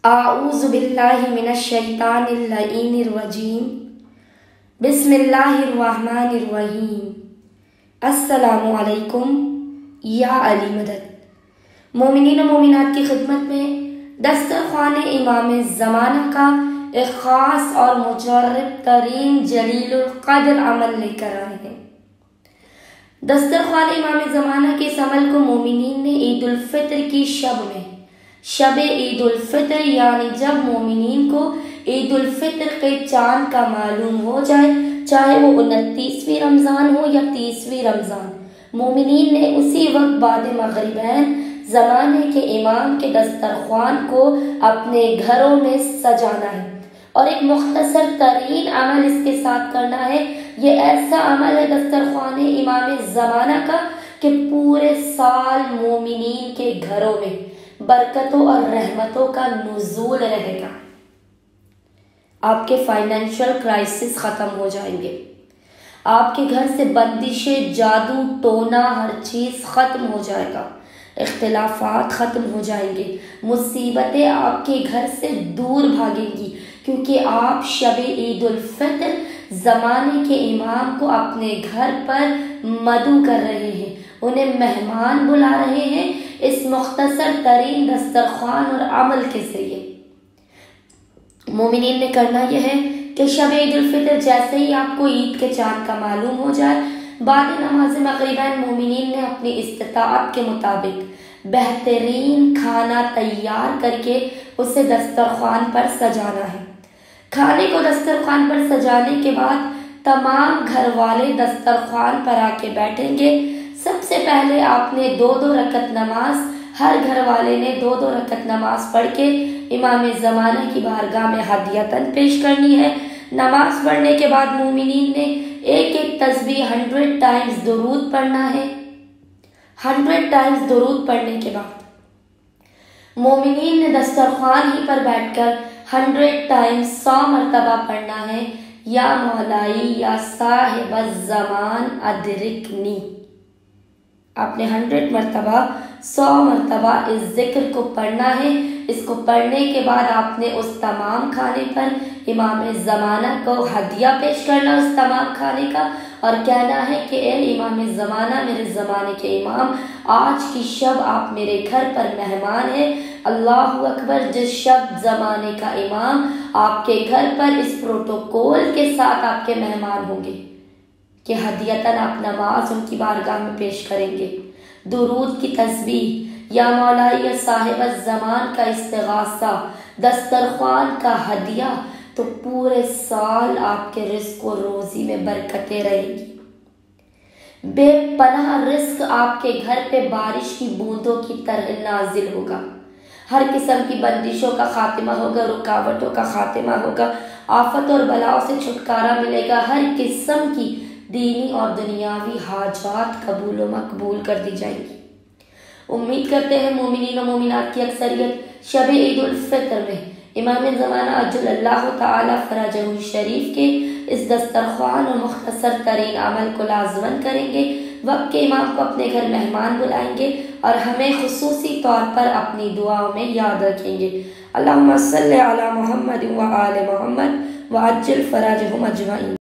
आऊज़ु बिल्लाहि मिनश शैतानिर रजीम। बिस्मिल्लाहिर रहमानिर रहीम। अस्सलामु अलैकुम या अली मदद। मोमिनीन व मोमिनात की खिदमत में दस्तरख़्वान इमाम ज़माना का एक ख़ास और मुजर्रब तरीन जलीलुल क़द्र अमल लेकर आए हैं। दस्तरख़्वान इमाम ज़माना के इस अमल को मोमिनीन ने ईद उल फित्र की शब में, शब ईद उल फित्र यानी जब मोमिनीन को ईद उल फित्र के चांद का मालूम हो जाए, चाहे वो 29वीं रमज़ान हो या 30वीं रमज़ान, मोमिनीन ने उसी वक्त बाद मग़रिबैन ज़माने के इमाम के दस्तरख़्वान को अपने घरों में सजाना है और एक मुख्तसर तरीन अमल इसके साथ करना है। ये ऐसा अमल है दस्तरख़्वान इमाम ज़माना का कि पूरे साल मोमिनीन के घरों में बरकतों और रहमतों का नुज़ूल रहेगा। आपके फाइनेंशियल क्राइसिस ख़त्म हो जाएंगे, आपके घर से बंदिशें, जादू टोना, हर चीज़ ख़त्म हो जाएगा, इख्तिलाफ़ात ख़त्म हो जाएंगे, मुसीबतें आपके घर से दूर भागेंगी, क्योंकि आप शब ईद उल फित्र ज़माने के इमाम को अपने घर पर मदू कर रहे हैं, उन्हें मेहमान बुला रहे हैं इस मुख्तसर तरीन दस्तरख़्वान और अमल के ज़रिए। मोमिनीन ने करना यह है कि शब ईद उल फित्र जैसे ही आपको ईद के चाँद का मालूम हो जाए, बाद नमाज मग़रिबैन मोमिनीन ने अपनी इस्तिताअत के मुताबिक बेहतरीन खाना तैयार करके उसे दस्तरख़्वान पर सजाना है। खाने को दस्तरख़्वान पर सजाने के बाद तमाम घर वाले दस्तरख़्वान पर आके बैठेंगे। सबसे पहले आपने 2-2 रकत नमाज, हर घर वाले ने 2-2 रकत नमाज पढ़ के इमाम ज़माना की बारगाह में हदियतन पेश करनी है। नमाज पढ़ने के बाद मोमिनीन ने एक तस्बीह 100 टाइम्स दुरूद पढ़ना है। 100 टाइम्स दुरूद पढ़ने के बाद मोमिनीन ने दस्तरख़्वान ही पर बैठकर 100 टाइम्स 100 मरतबा पढ़ना है, या मौलाई या साहिब ज़मान अदरिकनी। आपने 100 मरतबा 100 मरतबा इस जिक्र को पढ़ना है। इसको पढ़ने के बाद आपने उस तमाम खाने पर इमाम ज़माना को हदिया पेश करना उस तमाम खाने का, और कहना है कि ए इमाम ज़माना, मेरे ज़माने के इमाम, आज की शब आप मेरे घर पर मेहमान हैं। अल्लाहु अकबर। जिस शब ज़माने का इमाम आपके घर पर इस प्रोटोकॉल के साथ आपके मेहमान होंगे कि हदियतन आप नमाज उनकी बारगाह में पेश करेंगे, दुरूद की तस्बीह, या मौला या साहिब ज़मान का इस्तिग़ासा, दस्तरख़्वान का हदिया, तो पूरे साल आपके रिज़्क़ और रोज़ी में बरकतें रहेंगी। बेपनाह रिज़्क़ आपके घर पे बारिश की बूंदों की तरह नाजिल होगा। हर किस्म की बंदिशों का खात्मा होगा, रुकावटों का खात्मा होगा, आफत और बलाओं से छुटकारा मिलेगा। हर किस्म की दीनी और दुनियावी हाजात कबूल व मकबूल कर दी जाएंगी। उम्मीद करते हैं मोमिनीन व मोमिनात की अक्सरियत शब ईद उल फित्र में इमाम ज़माना अज्जलल्लाहु ताला फ़रजहु शरीफ के इस दस्तरख़्वान और मुख्तसर तरीन अमल को लाज़िमन करेंगे। वक्त के इमाम को अपने घर मेहमान बुलाएंगे और हमें खुसूसी तौर पर अपनी दुआओं में याद रखेंगे। अल्लाहुम्मा सल्लि अला मुहम्मद व आले मुहम्मद व अज्जिल फ़रजहुम अजमईन।